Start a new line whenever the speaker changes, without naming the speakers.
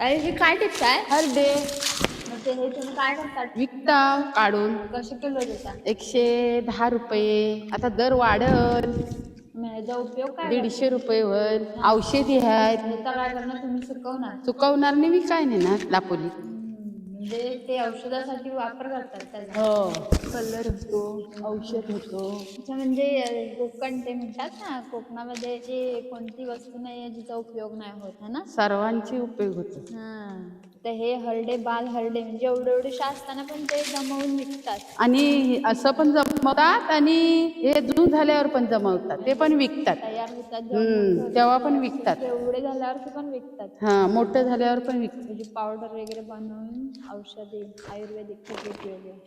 अरे हे काय टिप्स आहे?
हरडे
मग ते हे तुम्ही काय करतात?
विकता काढून
कसे किलो देता?
110 रुपये. आता दर वाढल,
मग याचा उपयोग काय
150
करता?
रुपये होईल. औषधी आहेत,
ह्याचा काय करणार तुम्ही? सुकवणार?
चुकवणार नाही. मी काय नेणार दापोली.
म्हणजे ते औषधासाठी वापर करतात त्याचा.
हो, कलर होतो, औषध होतो.
अच्छा, म्हणजे कोकण ते म्हणतात ना, कोकणामध्ये अशी कोणती वस्तू नाही आहे जिचा उपयोग नाही होत, है ना?
सर्वांचे उपयोग होतो.
हा, तर हे हरडे बाल हरडे म्हणजे एवढे एवढेशे असताना पण ते जमवून विकतात.
आणि असं पण जमवतात आणि हे जुन झाल्यावर पण जमवतात, ते पण विकतात.
तयार होतात जेव्हा मोठे होतात
तेव्हा पण
तेव्हा
विकतात.
एवढे झाल्यावरती पण विकतात.
हा, मोठं झाल्यावर पण विकतात.
त्याची पावडर वगैरे बनवून औषधी आयुर्वेदिक वगैरे